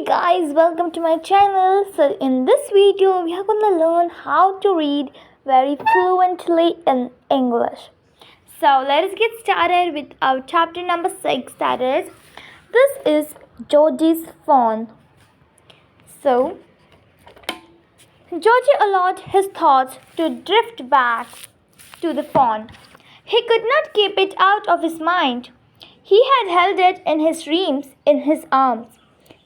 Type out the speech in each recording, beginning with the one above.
guys, welcome to my channel. So in this video we are going to learn how to read very fluently in English. So let us get started with our chapter number 6, that is, this is Georgie's phone. So Georgie allowed his thoughts to drift back to the phone. He could not keep it out of his mind. He had held it in his dreams in his arms.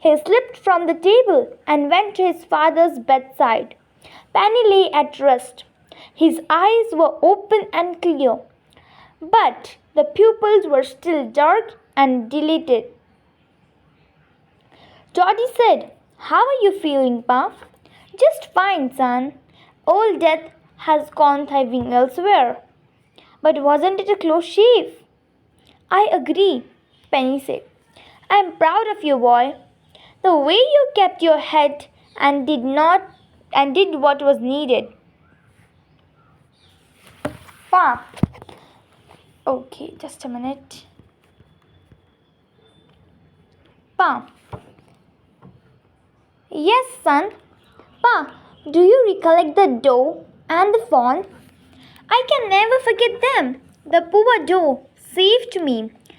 He slipped from the table and went to his father's bedside. Penny lay at rest. His eyes were open and clear, but the pupils were still dark and dilated. Georgie said, "How are you feeling, Pa?" "Just fine, son. Old Death has gone thriving elsewhere." "But wasn't it a close shave?" "I agree," Penny said. "I'm proud of you, boy. The way you kept your head and did what was needed." Pa. Okay, just a minute. Pa. Yes, son. Pa, do you recollect the doe and the fawn? I can never forget them. The poor doe saved me,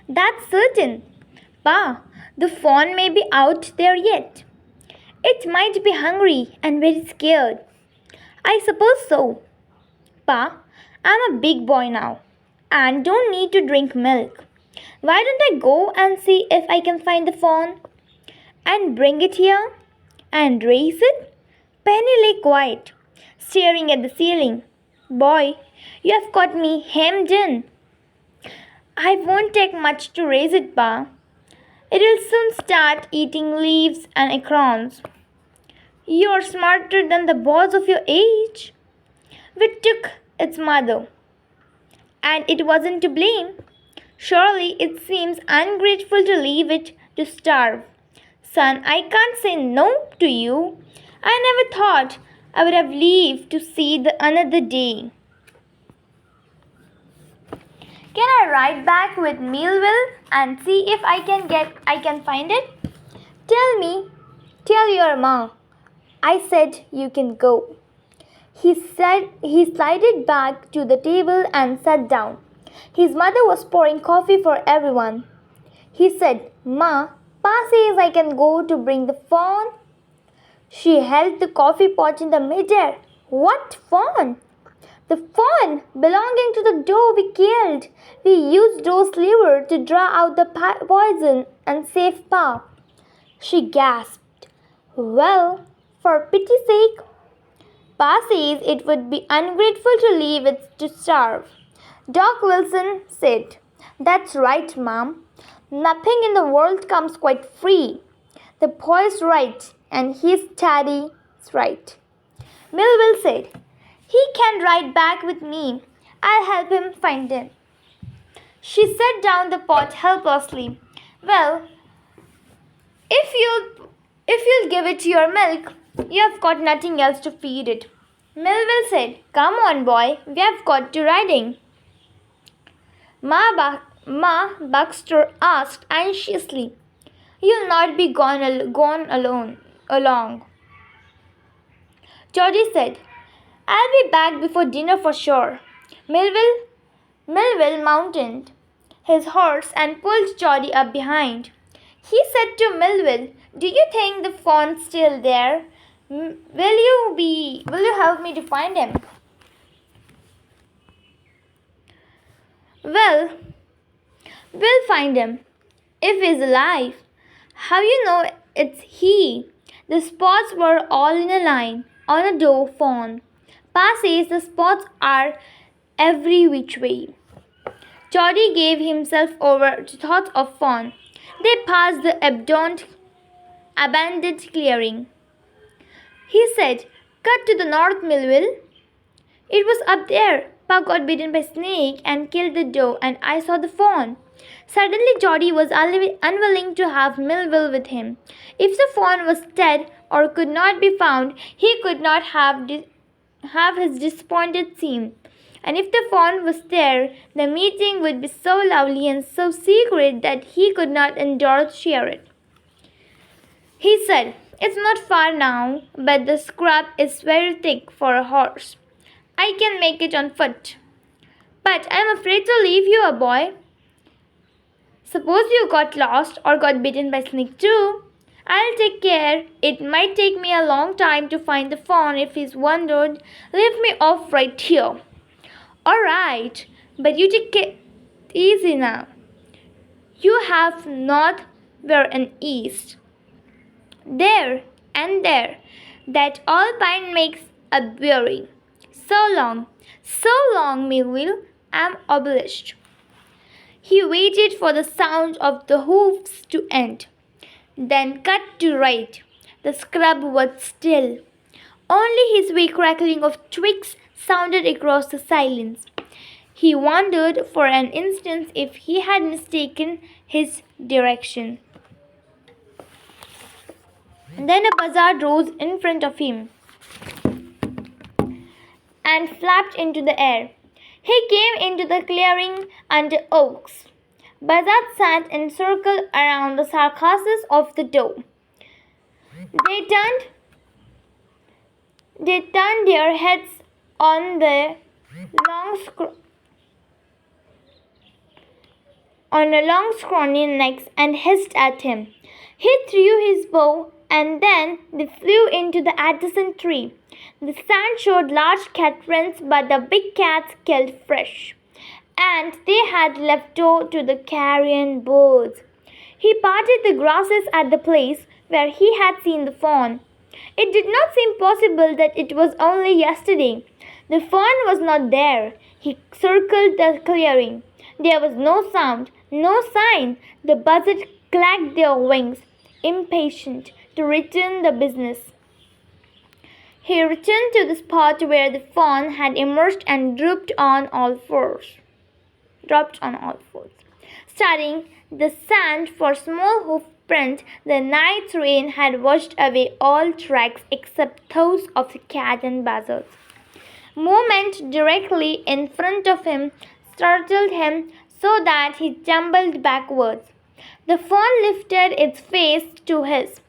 that's certain. Pa, the fawn may be out there yet. It might be hungry and very scared. I suppose so. Pa, I'm a big boy now and don't need to drink milk. Why don't I go and see if I can find the fawn and bring it here and raise it? Penny lay quiet, staring at the ceiling. Boy, you have got me hemmed in. I won't take much to raise it, Pa. It'll soon start eating leaves and acorns. You're smarter than the boys of your age. We took its mother, and it wasn't to blame. Surely it seems ungrateful to leave it to starve. Son, I can't say no to you. I never thought I would have lived to see another day. Can I ride back with Millville and see if I can find it? Tell your ma. I said you can go. He slided back to the table and sat down. His mother was pouring coffee for everyone. He said, "Ma, Pa says I can go to bring the fawn." She held the coffee pot in the midair. "What fawn?" "The fawn belonging to the doe we killed. We used doe's liver to draw out the poison and save Pa." She gasped. "Well, for pity's sake, Pa says it would be ungrateful to leave it to starve." Doc Wilson said, "That's right, Mom. Nothing in the world comes quite free. The boy's right, and his daddy's right." Millville said, "He can ride back with me. I'll help him find him." She set down the pot helplessly. "Well, if you'll give it your milk, you have got nothing else to feed it." Millville said, "Come on, boy, we have got to riding." Ma Baxter asked anxiously, "You'll not be gone along?" Georgie said, "I'll be back before dinner for sure." Millville mounted his horse and pulled Georgie up behind. He said to Millville, "Do you think the fawn's still there? Will you help me to find him?" "Well, we'll find him, if he's alive." "How you know it's he?" "The spots were all in a line on a doe fawn. Pa says the spots are every which way." Georgie gave himself over to thoughts of fawn. They passed the abandoned clearing. He said, "Cut to the north, Millville. It was up there. Pa got bitten by a snake and killed the doe, and I saw the fawn." Suddenly Georgie was unwilling to have Millville with him. If the fawn was dead or could not be found, he could not have his disappointed scene. And if the fawn was there, the meeting would be so lovely and so secret that he could not endure to share it. He said, "It's not far now, but the scrub is very thick for a horse. I can make it on foot. But I'm afraid to leave you, a boy. Suppose you got lost or got bitten by snake too. I'll take care. It might take me a long time to find the fawn if he's wandered. Leave me off right here." "All right, but you take it easy now. You have north, where and east. There and there. That all pine makes a bearing. So long, Miguel. I'm obliged." He waited for the sound of the hoofs to end, then cut to right. The scrub was still. Only his weak crackling of twigs sounded across the silence. He wondered for an instant if he had mistaken his direction. Then a buzzard rose in front of him and flapped into the air. He came into the clearing under oaks. Buzzards sat in a circle around the carcasses of the doe. They turned their heads on the long on a long scrawny necks and hissed at him. He threw his bow and then they flew into the adjacent tree. The sand showed large cat prints, but the big cats killed fresh, and they had left to the carrion birds. He parted the grasses at the place where he had seen the fawn. It did not seem possible that it was only yesterday. The fawn was not there. He circled the clearing. There was no sound, no sign. The buzzards clacked their wings, impatient to return the business. He returned to the spot where the fawn had emerged and dropped on all fours. Studying the sand for small hoof prints, the night's rain had washed away all tracks except those of the cat and buzzards. Movement directly in front of him startled him so that he tumbled backwards. The fawn lifted its face to his.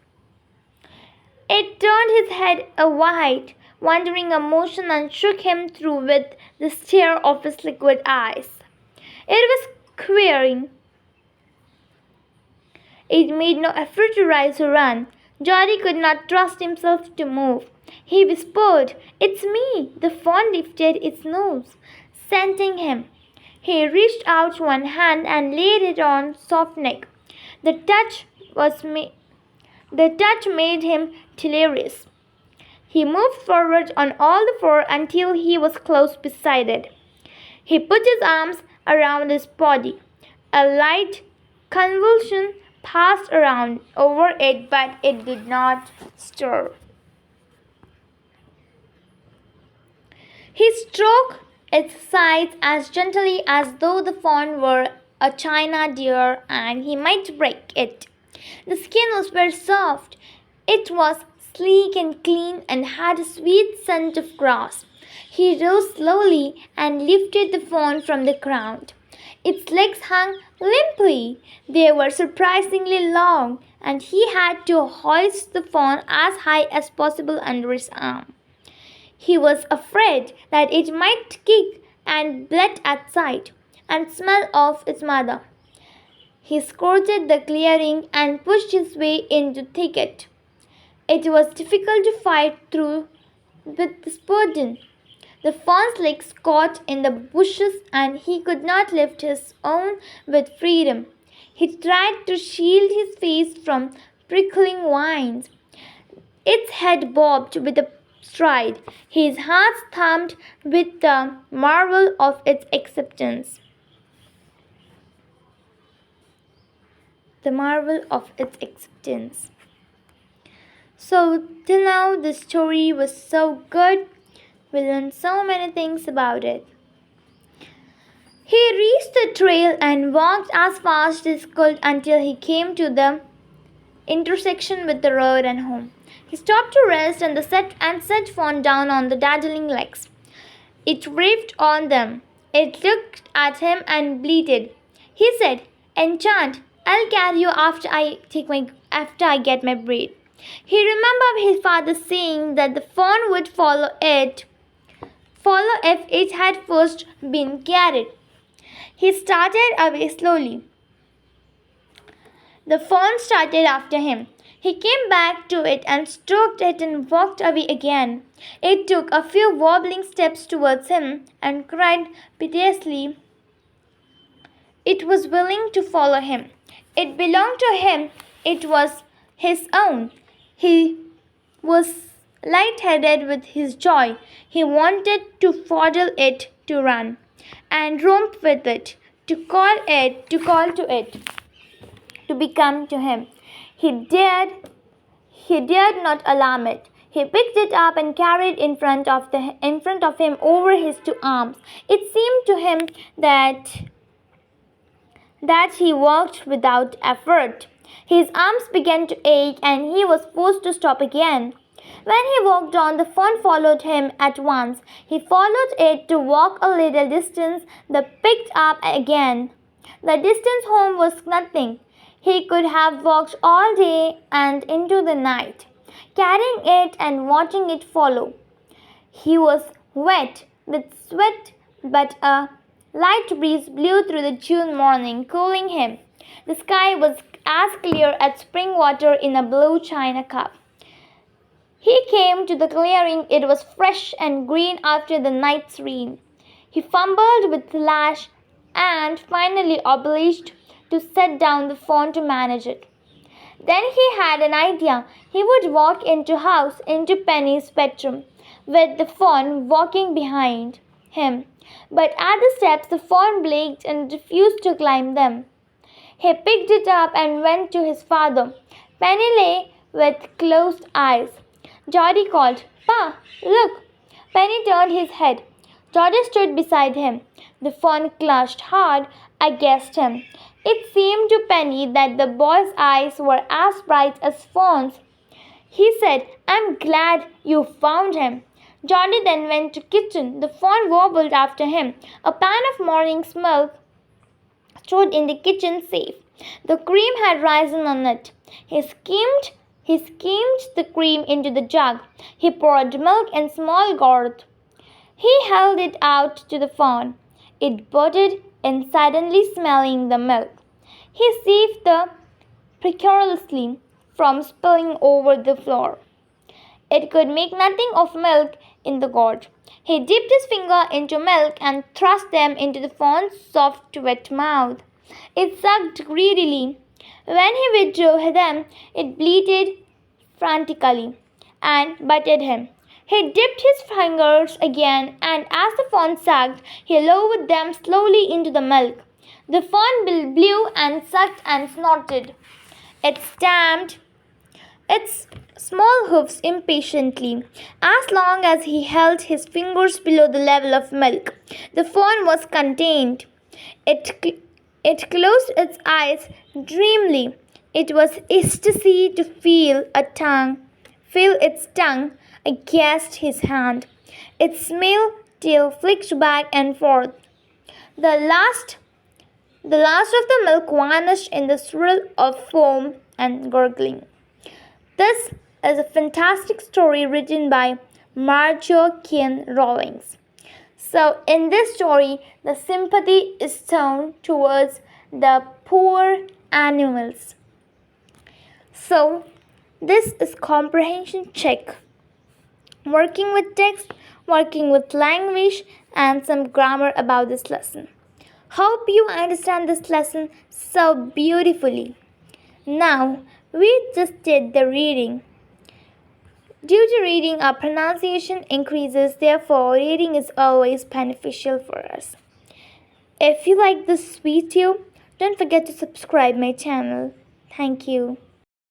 It turned his head a wide, wondering emotion and shook him through with the stare of his liquid eyes. It was queering. It made no effort to rise or run. Jolly could not trust himself to move. He whispered, "It's me." The fawn lifted its nose, scenting him. He reached out one hand and laid it on soft neck. The touch made him delirious. He moved forward on all fours until he was close beside it. He put his arms around his body. A light convulsion passed around over it, but it did not stir. He stroked its sides as gently as though the fawn were a china deer and he might break it. The skin was very soft. It was sleek and clean and had a sweet scent of grass. He rose slowly and lifted the fawn from the ground. Its legs hung limply. They were surprisingly long, and he had to hoist the fawn as high as possible under his arm. He was afraid that it might kick and blet at sight and smell of its mother. He skirted the clearing and pushed his way into the thicket. It was difficult to fight through with this burden. The fawn's legs caught in the bushes and he could not lift his own with freedom. He tried to shield his face from prickling vines. Its head bobbed with a stride. His heart thumped with the marvel of its acceptance. So, till now, the story was so good. We learned so many things about it. He reached the trail and walked as fast as he could until he came to the intersection with the road and home. He stopped to rest and set fawn down on the dazzling legs. It waved on them. It looked at him and bleated. He said, "Enchant, I'll carry you after I get my breath." He remembered his father saying that the fawn would follow if it had first been carried. He started away slowly. The fawn started after him. He came back to it and stroked it and walked away again. It took a few wobbling steps towards him and cried piteously. It was willing to follow him. It belonged to him. It was his own. He was light-headed with his joy. He wanted to fondle it, to run and romp with it, to call to it, to become to him. He dared not alarm it. He picked it up and carried in front of him over his two arms. It seemed to him that he walked without effort. His arms began to ache and he was forced to stop again. When he walked on, the fawn followed him at once. He followed it to walk a little distance, then picked up again. The distance home was nothing. He could have walked all day and into the night, carrying it and watching it follow. He was wet with sweat, but a light breeze blew through the June morning, cooling him. The sky was as clear as spring water in a blue china cup. He came to the clearing. It was fresh and green after the night's rain. He fumbled with the lash and finally obliged to set down the fawn to manage it. Then he had an idea. He would walk into Penny's bedroom, with the fawn walking behind him. But at the steps the fawn blinked and refused to climb them. He picked it up and went to his father. Penny lay with closed eyes. Geordie called, "Pa, look!" Penny turned his head. Geordie stood beside him. The fawn clutched hard against him. It seemed to Penny that the boy's eyes were as bright as fawns. He said, "I'm glad you found him." Geordie then went to the kitchen. The fawn wobbled after him. A pan of morning's milk stood in the kitchen safe. The cream had risen on it. He skimmed the cream into the jug. He poured milk in small gourds. He held it out to the fawn. It butted in, suddenly smelling the milk. He saved the precariously from spilling over the floor. It could make nothing of milk in the gourd. He dipped his finger into milk and thrust them into the fawn's soft, wet mouth. It sucked greedily. When he withdrew them, it bleated frantically and butted him. He dipped his fingers again, and as the fawn sucked, he lowered them slowly into the milk. The fawn blew and sucked and snorted. It stamped its small hoofs impatiently. As long as he held his fingers below the level of milk, the fawn was contained. It closed its eyes dreamily. It was ecstasy to feel its tongue against his hand. Its small tail flicked back and forth. The last of the milk vanished in the swirl of foam and gurgling. This is a fantastic story written by Marjorie Keane Rawlings. So, in this story, the sympathy is shown towards the poor animals. So, this is comprehension check. Working with text, working with language, and some grammar about this lesson. Hope you understand this lesson so beautifully. Now, we just did the reading. Due to reading, our pronunciation increases, therefore, reading is always beneficial for us. If you like this video, don't forget to subscribe my channel. Thank you.